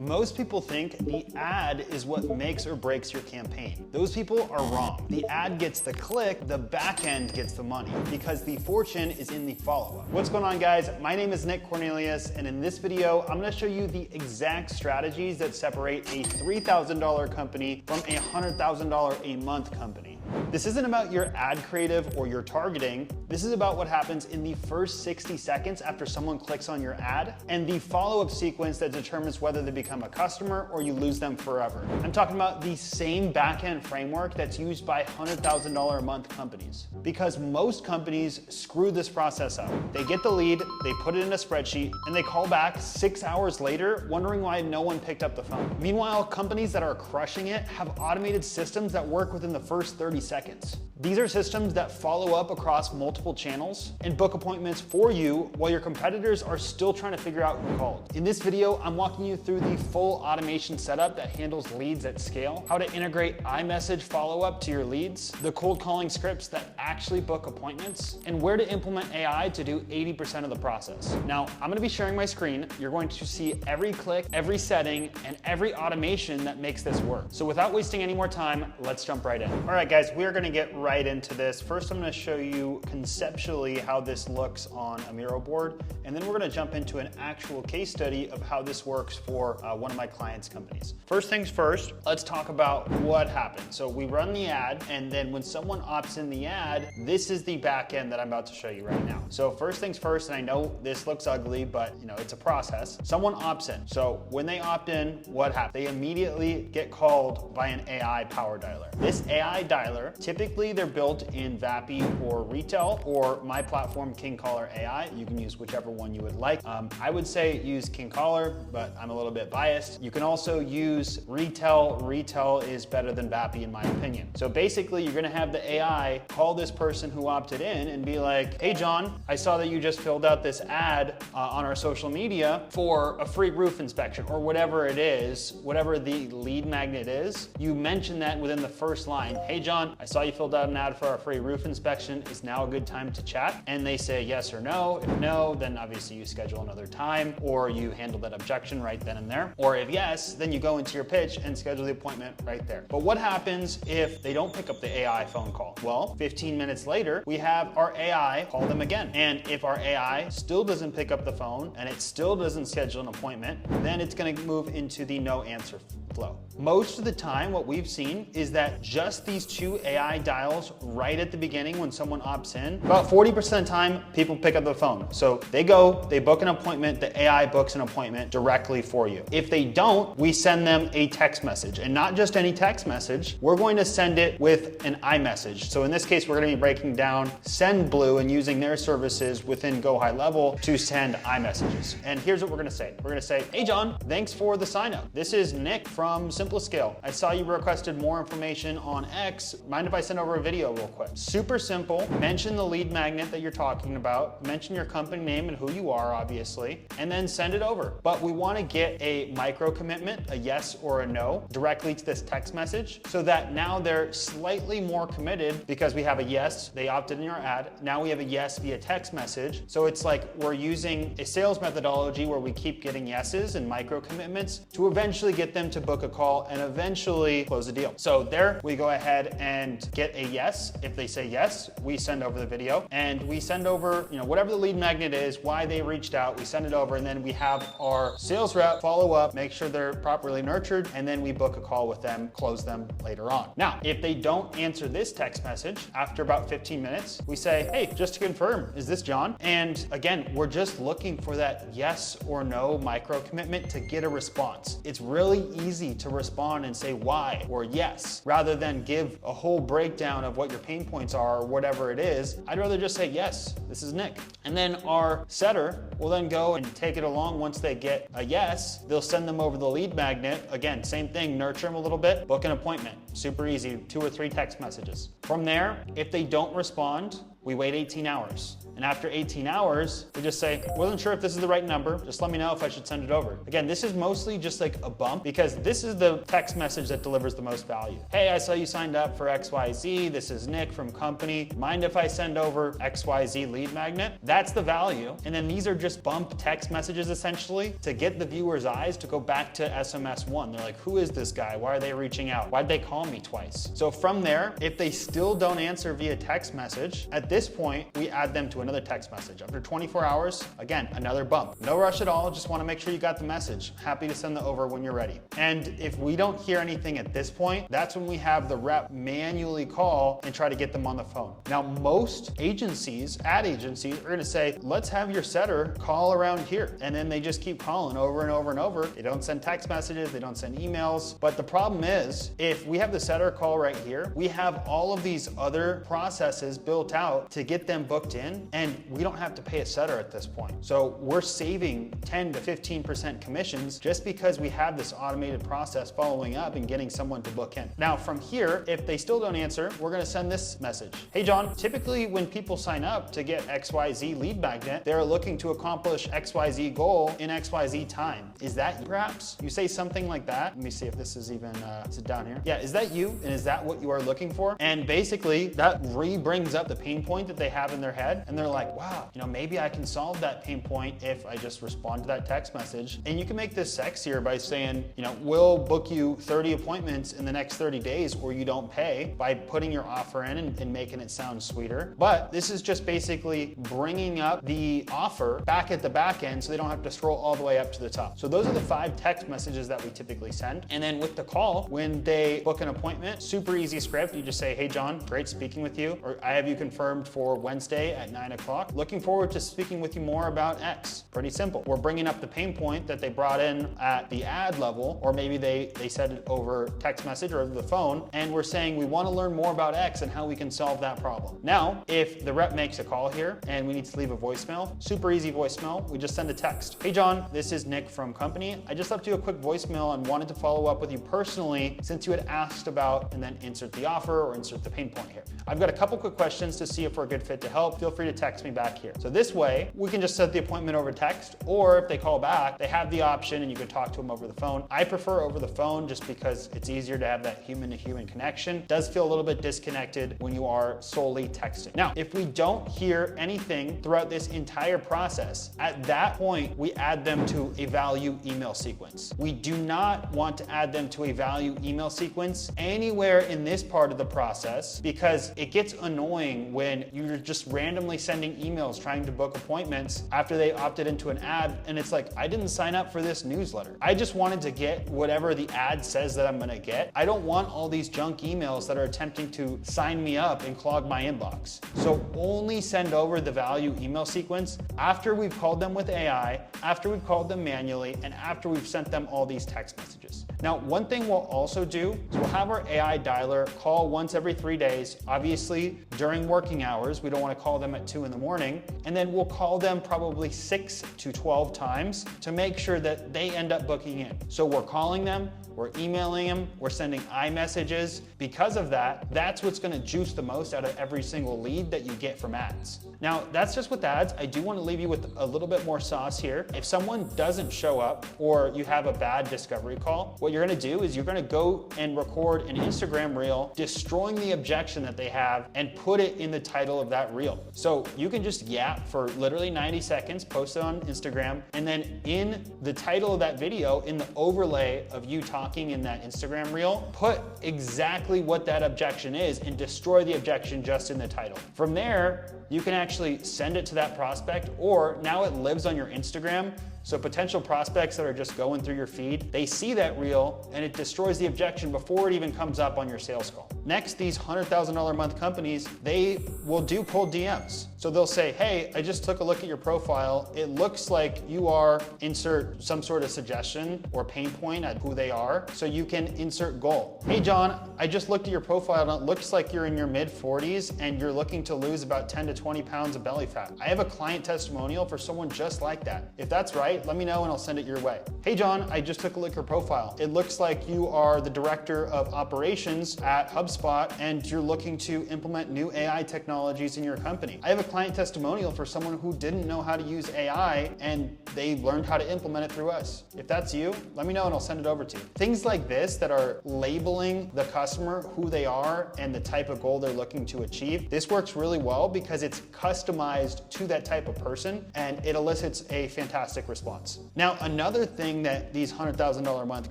Most people think the ad is what makes or breaks your campaign. Those people are wrong. The ad gets the click, the back end gets the money, because the fortune is in the follow-up. What's going on, guys? My name is Cornelius, and in this video, I'm gonna show you the exact strategies that separate a $3,000 company from a $100,000 a month company. This isn't about your ad creative or your targeting. This is about what happens in the first 60 seconds after someone clicks on your ad and the follow-up sequence that determines whether they become a customer or you lose them forever. I'm talking about the same back-end framework that's used by $100,000 a month companies, because most companies screw this process up. They get the lead, they put it in a spreadsheet, and they call back 6 hours later wondering why no one picked up the phone. Meanwhile, companies that are crushing it have automated systems that work within the first 30 seconds. These are systems that follow up across multiple channels and book appointments for you while your competitors are still trying to figure out who called. In this video, I'm walking you through the full automation setup that handles leads at scale, how to integrate iMessage follow-up to your leads, the cold calling scripts that actually book appointments, and where to implement AI to do 80% of the process. Now, I'm gonna be sharing my screen. You're going to see every click, every setting, and every automation that makes this work. So without wasting any more time, let's jump right in. All right, guys, we're gonna get right into this. First, I'm gonna show you conceptually how this looks on a Miro board, and then we're gonna jump into an actual case study of how this works for one of my clients' companies. First things first, let's talk about what happened. So we run the ad, and then when someone opts in the ad, this is the back end that I'm about to show you right now. So first things first, and I know this looks ugly, but it's a process. Someone opts in. So when they opt in, what happens? They immediately get called by an AI power dialer. This AI dialer, typically they're built in Vappy or Retail or my platform, King Caller AI. You can use whichever one you would like. I would say use King Caller, but I'm a little bit biased. You can also use Retail. Retail is better than Vappy in my opinion. So basically you're gonna have the AI call this person who opted in and be like, hey John, I saw that you just filled out this ad on our social media for a free roof inspection or whatever it is, whatever the lead magnet is. You mention that within the first line. Hey John, I saw you filled out an ad for our free roof inspection. Is now a good time to chat? And they say yes or no. If no, then obviously you schedule another time or you handle that objection right then and there. Or if yes, then you go into your pitch and schedule the appointment right there. But what happens if they don't pick up the AI phone call? Well, 15 minutes later, we have our AI call them again. And if our AI still doesn't pick up the phone and it still doesn't schedule an appointment, then it's gonna move into the no answer flow. Most of the time, what we've seen is that just these two AI dials right at the beginning when someone opts in, about 40% of the time, people pick up the phone. So they go, they book an appointment, the AI books an appointment directly for you. If they don't, we send them a text message, and not just any text message, we're going to send it with an iMessage. So in this case, we're gonna be breaking down SendBlue and using their services within Go High Level to send iMessages. And here's what we're gonna say. We're gonna say, hey John, thanks for the sign up. This is Nick from Scale. I saw you requested more information on X. Mind if I send over a video real quick? Super simple. Mention the lead magnet that you're talking about. Mention your company name and who you are, obviously, and then send it over. But we want to get a micro commitment, a yes or a no, directly to this text message so that now they're slightly more committed because we have a yes, they opted in your ad. Now we have a yes via text message. So it's like we're using a sales methodology where we keep getting yeses and micro commitments to eventually get them to book a call and eventually close the deal. So there we go ahead and get a yes. If they say yes, we send over the video and we send over, whatever the lead magnet is, why they reached out, we send it over, and then we have our sales rep follow up, make sure they're properly nurtured, and then we book a call with them, close them later on. Now, if they don't answer this text message after about 15 minutes, we say, hey, just to confirm, is this John? And again, we're just looking for that yes or no micro commitment to get a response. It's really easy to respond and say why or yes, rather than give a whole breakdown of what your pain points are or whatever it is. I'd rather just say, yes, this is Nick. And then our setter will then go and take it along. Once they get a yes, they'll send them over the lead magnet. Again, same thing, nurture them a little bit, book an appointment. Super easy, 2 or 3 text messages. From there, if they don't respond, we wait 18 hours. And after 18 hours, we just say, wasn't sure if this is the right number. Just let me know if I should send it over. Again, this is mostly just like a bump because this is the text message that delivers the most value. Hey, I saw you signed up for XYZ. This is Nick from company. Mind if I send over XYZ lead magnet? That's the value. And then these are just bump text messages essentially to get the viewer's eyes to go back to SMS 1. They're like, who is this guy? Why are they reaching out? Why'd they call me twice? So from there, if they still don't answer via text message, at this point, we add them to another text message. After 24 hours, again, another bump. No rush at all, just wanna make sure you got the message. Happy to send that over when you're ready. And if we don't hear anything at this point, that's when we have the rep manually call and try to get them on the phone. Now, most agencies, ad agencies, are gonna say, let's have your setter call around here. And then they just keep calling over and over and over. They don't send text messages, they don't send emails. But the problem is, if we have the setter call right here, we have all of these other processes built out to get them booked in, and we don't have to pay a setter at this point. So we're saving 10 to 15% commissions just because we have this automated process following up and getting someone to book in. Now from here, if they still don't answer, we're gonna send this message. Hey John, typically when people sign up to get XYZ lead magnet, they're looking to accomplish XYZ goal in XYZ time. Is that you perhaps? You say something like that. Let me see if this is even, is it down here? Yeah, is that you? And is that what you are looking for? And basically that brings up the pain point that they have in their head. And they're like, wow, you know, maybe I can solve that pain point if I just respond to that text message. And you can make this sexier by saying, you know, we'll book you 30 appointments in the next 30 days or you don't pay, by putting your offer in and making it sound sweeter. But this is just basically bringing up the offer back at the back end so they don't have to scroll all the way up to the top. So those are the 5 text messages that we typically send. And then with the call, when they book an appointment, super easy script. You just say, hey John, great speaking with you, or I have you confirmed for Wednesday at 9 o'clock. Looking forward to speaking with you more about X. Pretty simple. We're bringing up the pain point that they brought in at the ad level, or maybe they said it over text message or over the phone, and we're saying we want to learn more about X and how we can solve that problem. Now, if the rep makes a call here and we need to leave a voicemail, super easy voicemail, we just send a text. Hey John, this is Nick from company. I just left you a quick voicemail and wanted to follow up with you personally since you had asked about, and then insert the offer or insert the pain point here. I've got a couple quick questions to see if we're a good fit to help. Feel free to text me back here. So this way, we can just set the appointment over text, or if they call back, they have the option and you can talk to them over the phone. I prefer over the phone just because it's easier to have that human-to-human connection. It does feel a little bit disconnected when you are solely texting. Now, if we don't hear anything throughout this entire process, at that point, we add them to a value email sequence. We do not want to add them to a value email sequence anywhere in this part of the process because it gets annoying when you're just randomly sending emails trying to book appointments after they opted into an ad, and it's like, I didn't sign up for this newsletter. I just wanted to get whatever the ad says that I'm gonna get. I don't want all these junk emails that are attempting to sign me up and clog my inbox. So only send over the value email sequence after we've called them with AI, after we've called them manually, and after we've sent them all these text messages. Now, one thing we'll also do is we'll have our AI dialer call once every 3 days. Obviously, during working hours, we don't want to call them at 2 in the morning. And then we'll call them probably 6 to 12 times to make sure that they end up booking in. So we're calling them, we're emailing them, we're sending iMessages. Because of that, that's what's going to juice the most out of every single lead that you get from ads. Now, that's just with ads. I do want to leave you with a little bit more sauce here. If someone doesn't show up or you have a bad discovery call, what you're going to do is you're going to go and record an Instagram reel destroying the objection that they have and put it in the title of that reel. So you can just yap for literally 90 seconds, post it on Instagram, and then in the title of that video, in the overlay of you talking in that Instagram reel, put exactly what that objection is and destroy the objection just in the title. From there, you can actually send it to that prospect, or now it lives on your Instagram. So potential prospects that are just going through your feed, they see that reel and it destroys the objection before it even comes up on your sales call. Next, these $100,000 a month companies, they will do cold DMs. So they'll say, hey, I just took a look at your profile. It looks like you are, insert some sort of suggestion or pain point at who they are. So you can insert goal. Hey John, I just looked at your profile and it looks like you're in your mid 40s and you're looking to lose about 10 to 20 pounds of belly fat. I have a client testimonial for someone just like that. If that's right, site, let me know and I'll send it your way. Hey John, I just took a look at your profile. It looks like you are the director of operations at HubSpot and you're looking to implement new AI technologies in your company. I have a client testimonial for someone who didn't know how to use AI and they learned how to implement it through us. If that's you, let me know and I'll send it over to you. Things like this that are labeling the customer, who they are, and the type of goal they're looking to achieve, this works really well because it's customized to that type of person and it elicits a fantastic response. Now, another thing that these $100,000 a month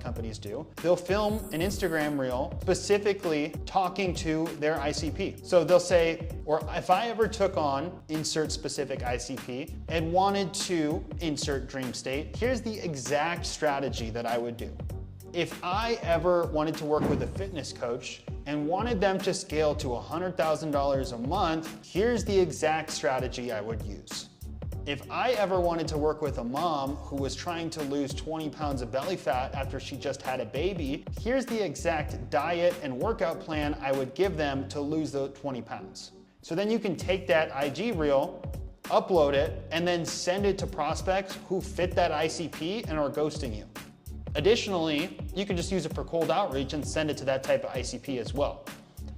companies do, they'll film an Instagram reel specifically talking to their ICP. So they'll say, or if I ever took on insert specific ICP and wanted to insert dream state, here's the exact strategy that I would do. If I ever wanted to work with a fitness coach and wanted them to scale to $100,000 a month, here's the exact strategy I would use. If I ever wanted to work with a mom who was trying to lose 20 pounds of belly fat after she just had a baby, here's the exact diet and workout plan I would give them to lose the 20 pounds. So then you can take that IG reel, upload it, and then send it to prospects who fit that ICP and are ghosting you. Additionally, you can just use it for cold outreach and send it to that type of ICP as well.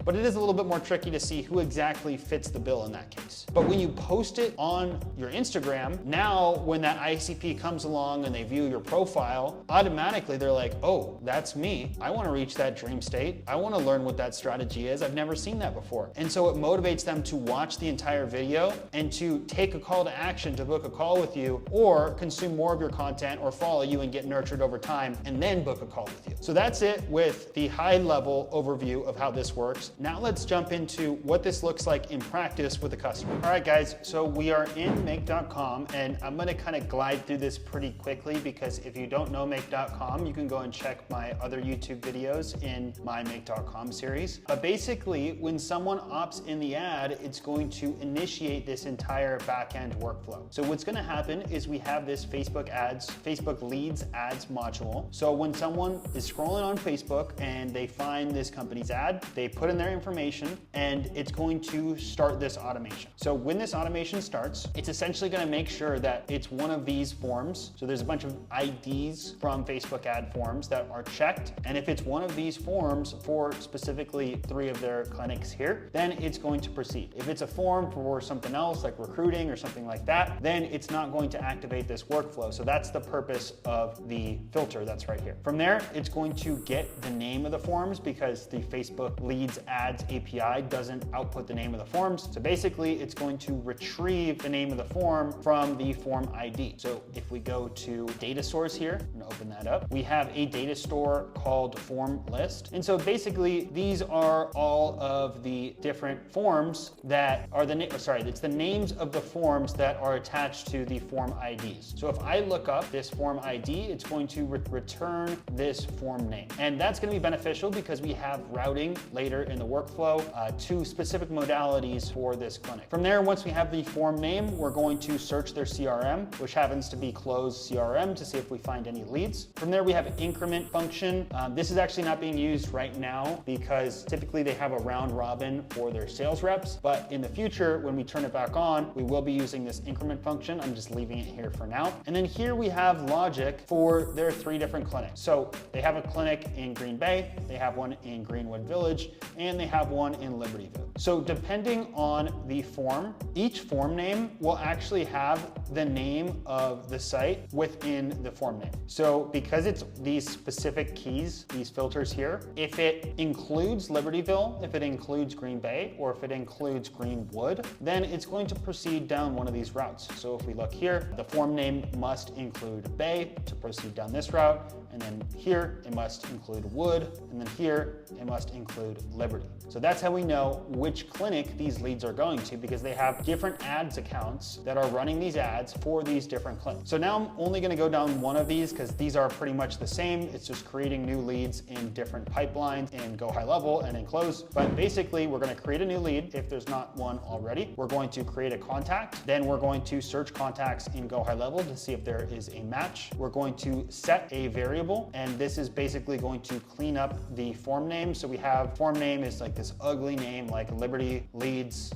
But it is a little bit more tricky to see who exactly fits the bill in that case. But when you post it on your Instagram, now when that ICP comes along and they view your profile, automatically they're like, oh, that's me. I want to reach that dream state. I want to learn what that strategy is. I've never seen that before. And so it motivates them to watch the entire video and to take a call to action to book a call with you or consume more of your content or follow you and get nurtured over time and then book a call with you. So that's it with the high level overview of how this works. Now let's jump into what this looks like in practice with a customer. All right, guys, so we are in Make.com and I'm gonna kind of glide through this pretty quickly because if you don't know Make.com, you can go and check my other YouTube videos in my Make.com series. But basically, when someone opts in the ad, it's going to initiate this entire back-end workflow. So what's gonna happen is we have this Facebook leads ads module. So when someone is scrolling on Facebook and they find this company's ad, they put in their information and it's going to start this automation. So when this automation starts, it's essentially going to make sure that it's one of these forms. So there's a bunch of IDs from Facebook ad forms that are checked. And if it's one of these forms for specifically 3 of their clinics here, then it's going to proceed. If it's a form for something else like recruiting or something like that, then it's not going to activate this workflow. So that's the purpose of the filter that's right here. From there, it's going to get the name of the forms because the Facebook leads ads API doesn't output the name of the forms. So basically it's going to retrieve the name of the form from the form ID. So if we go to data source here, I'm gonna open that up. We have a data store called form list. And so basically these are all of the different forms that are it's the names of the forms that are attached to the form IDs. So if I look up this form ID, it's going to return this form name. And that's gonna be beneficial because we have routing later in the workflow to specific modalities for this clinic. From there, once we have the form name, we're going to search their CRM, which happens to be closed CRM, to see if we find any leads. From there, we have an increment function. This is actually not being used right now because typically they have a round robin for their sales reps, but in the future, when we turn it back on, we will be using this increment function. I'm just leaving it here for now. And then here we have logic for their 3 different clinics. So they have a clinic in Green Bay, they have one in Greenwood Village, and they have one in Libertyville. So depending on the form, each form name will actually have the name of the site within the form name. So because it's these specific keys, these filters here, if it includes Libertyville, if it includes Green Bay, or if it includes Greenwood, then it's going to proceed down one of these routes. So if we look here, the form name must include Bay to proceed down this route, and then here it must include Wood, and then here it must include Liberty. So that's how we know which clinic these leads are going to because they have different ads accounts that are running these ads for these different clinics. So now I'm only going to go down one of these because these are pretty much the same. It's just creating new leads in different pipelines in Go High Level and in Close. But basically, we're going to create a new lead if there's not one already. We're going to create a contact. Then we're going to search contacts in Go High Level to see if there is a match. We're going to set a variable variable, and this is basically going to clean up the form name. So we have form name is like this ugly name like Longevity Leads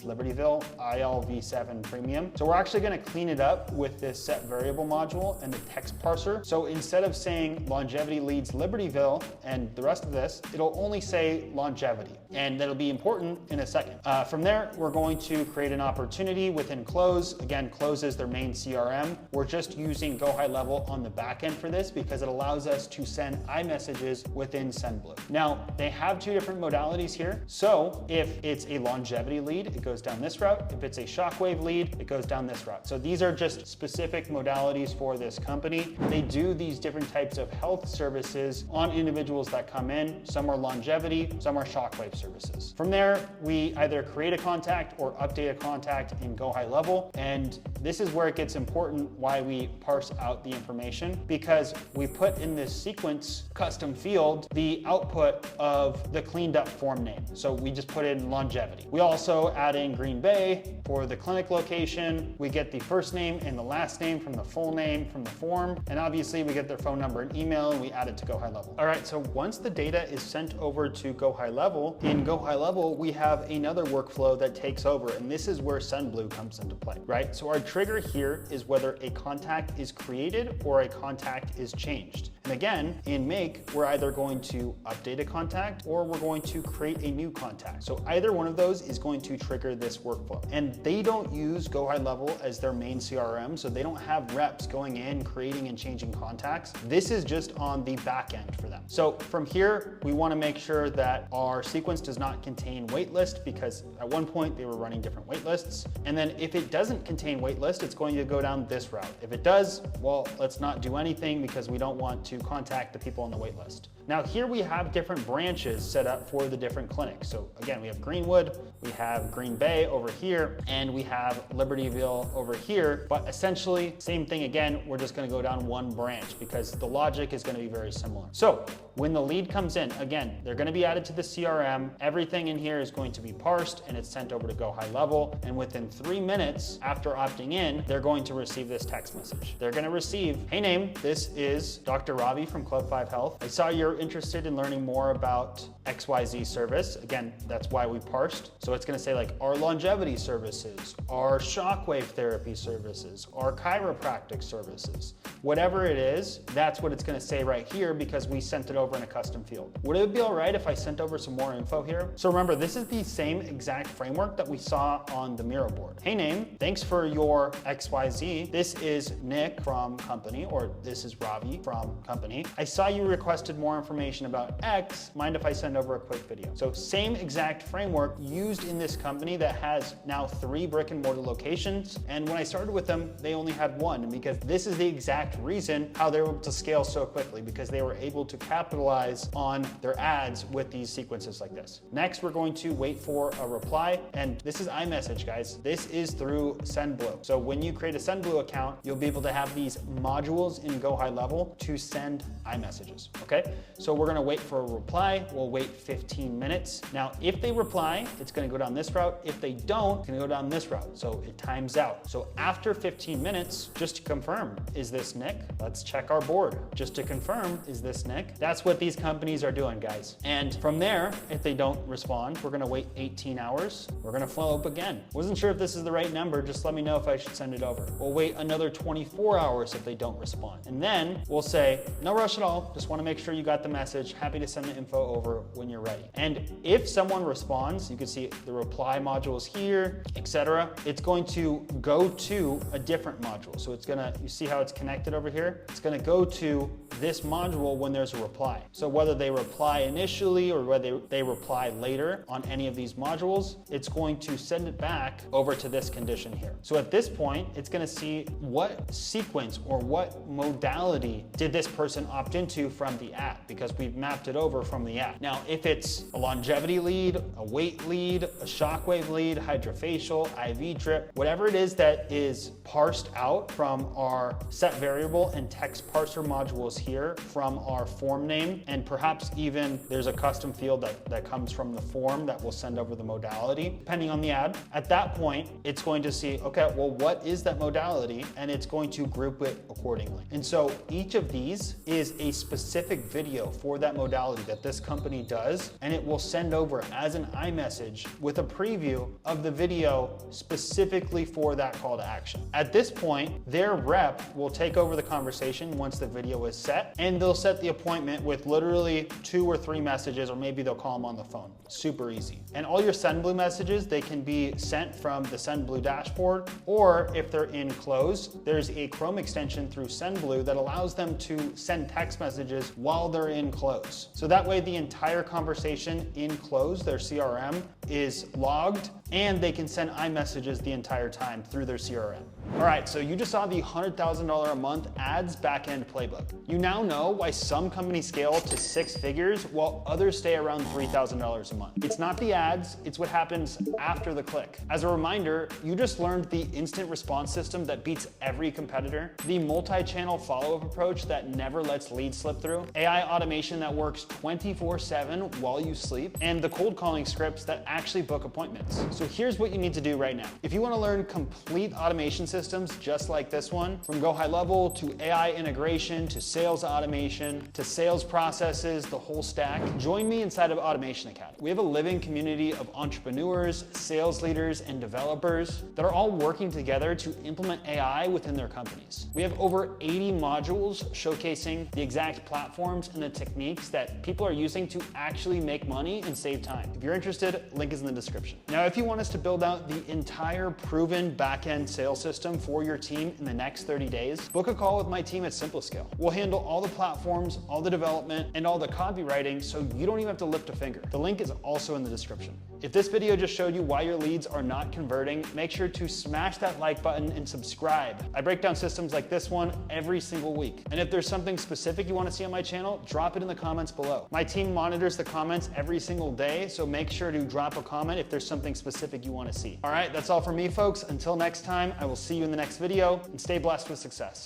Libertyville ILV7 Premium. So we're actually going to clean it up with this set variable module and the text parser. So instead of saying Longevity Leads Libertyville and the rest of this, it'll only say longevity, and that'll be important in a second. From there, we're going to create an opportunity within Close. Again, Close is their main CRM. We're just using Go High Level on the back end for this because it allows us to send iMessages within SendBlue. Now, they have two different modalities here. So if it's a longevity lead, it goes down this route. If it's a shockwave lead, it goes down this route. So these are just specific modalities for this company. They do these different types of health services on individuals that come in. Some are longevity, some are shockwave services. From there, we either create a contact or update a contact in Go High Level. And this is where it gets important why we parse out the information, because we put in this sequence custom field the output of the cleaned up form name. So we just put in longevity. We also add in Green Bay for the clinic location. We get the first name and the last name from the full name from the form. And obviously we get their phone number and email, and we add it to Go High Level. All right, so once the data is sent over to Go High Level, in Go High Level, we have another workflow that takes over, and this is where SendBlue comes into play, right? So our trigger here is whether a contact is created or a contact is changed. And again, in Make, we're either going to update a contact or we're going to create a new contact. So either one of those is going to trigger this workflow. And they don't use Go High Level as their main CRM, so they don't have reps going in, creating and changing contacts. This is just on the back end for them. So from here, we want to make sure that our sequence does not contain waitlist, because at one point they were running different waitlists. And then if it doesn't contain waitlist, it's going to go down this route. If it does, well, let's not do anything because we don't want to contact the people on the waitlist. Now here we have different branches set up for the different clinics. So again, we have Greenwood, we have Green Bay over here, and we have Libertyville over here. But essentially, same thing again, we're just gonna go down one branch because the logic is gonna be very similar. So when the lead comes in, again, they're gonna be added to the CRM. Everything in here is going to be parsed and it's sent over to Go High Level. And within 3 minutes after opting in, they're going to receive this text message. They're gonna receive, hey name, this is Dr. Ravi from Club 5 Health. I saw you're interested in learning more about XYZ service. Again, that's why we parsed. So it's gonna say like our longevity services, our shockwave therapy services, our chiropractic services. Whatever it is, that's what it's gonna say right here because we sent it over in a custom field. Would it be all right if I sent over some more info here? So remember, this is the same exact framework that we saw on the Miro board. Hey name, thanks for your XYZ. This is Nick from company, or this is Ravi from company. I saw you requested more information about X. Mind if I send over a quick video? So same exact framework used in this company that has now 3 brick and mortar locations. And when I started with them, they only had 1, because this is the exact reason how they were able to scale so quickly, because they were able to capitalize on their ads with these sequences like this. Next, we're going to wait for a reply. And this is iMessage, guys. This is through SendBlue. So when you create a SendBlue account, you'll be able to have these modules in Go High Level to send iMessages, okay? So we're gonna wait for a reply. We'll wait 15 minutes. Now, if they reply, it's gonna go down this route. If they don't, it's gonna go down this route. So it times out. So after 15 minutes, just to confirm, is this Nick? Let's check our board. Just to confirm, is this Nick? That's what these companies are doing, guys. And from there, if they don't respond, we're gonna wait 18 hours. We're gonna follow up again. Wasn't sure if this is the right number. Just let me know if I should send it over. We'll wait another 24 hours if they don't respond. And then we'll say, no rush at all. Just wanna make sure you got the message. Happy to send the info over when you're ready. And if someone responds, you can see the reply modules here, etc. It's going to go to a different module. So it's gonna, you see how it's connected over here? It's gonna go to this module when there's a reply. So whether they reply initially or whether they reply later on any of these modules, it's going to send it back over to this condition here. So at this point, it's gonna see what sequence or what modality did this person opt into from the ad, because we've mapped it over from the ad. Now, if it's a longevity lead, a weight lead, a shockwave lead, hydrofacial, IV drip, whatever it is that is parsed out from our set variable and text parser modules here from our form name, and perhaps even there's a custom field that comes from the form that will send over the modality, depending on the ad. At that point, it's going to see, okay, well, what is that modality? And it's going to group it accordingly. And And so each of these is a specific video for that modality that this company does, and it will send over as an iMessage with a preview of the video specifically for that call to action. At this point, their rep will take over the conversation once the video is set, and they'll set the appointment with literally 2 or 3 messages, or maybe they'll call them on the phone. Super easy. And all your SendBlue messages, they can be sent from the SendBlue dashboard, or if they're in Close, there's a Chrome extension through SendBlue that allows them to send text messages while they're in Close. So that way the entire conversation in Close, their CRM, is logged, and they can send iMessages the entire time through their CRM. All right, so you just saw the $100,000 a month ads backend playbook. You now know why some companies scale to 6 figures while others stay around $3,000 a month. It's not the ads, it's what happens after the click. As a reminder, you just learned the instant response system that beats every competitor, the multi-channel follow-up approach that never lets leads slip through, AI automation that works 24/7 while you sleep, and the cold calling scripts that actually book appointments. So here's what you need to do right now. If you want to learn complete automation systems just like this one, from Go High Level to AI integration to sales automation to sales processes, the whole stack, join me inside of Automation Academy. We have a living community of entrepreneurs, sales leaders, and developers that are all working together to implement AI within their companies. We have over 80 modules showcasing the exact platforms and the techniques that people are using to actually make money and save time. If you're interested, link is in the description. Now, if you want us to build out the entire proven back-end sales system for your team in the next 30 days, book a call with my team at Simplescale. We'll handle all the platforms, all the development, and all the copywriting, so you don't even have to lift a finger. The link is also in the description. If this video just showed you why your leads are not converting, make sure to smash that like button and subscribe. I break down systems like this one every single week. And if there's something specific you want to see on my channel, drop it in the comments below. My team monitors the comments every single day, so make sure to drop a comment if there's something specific you want to see. All right, that's all for me, folks. Until next time, I will see you in the next video, and stay blessed with success.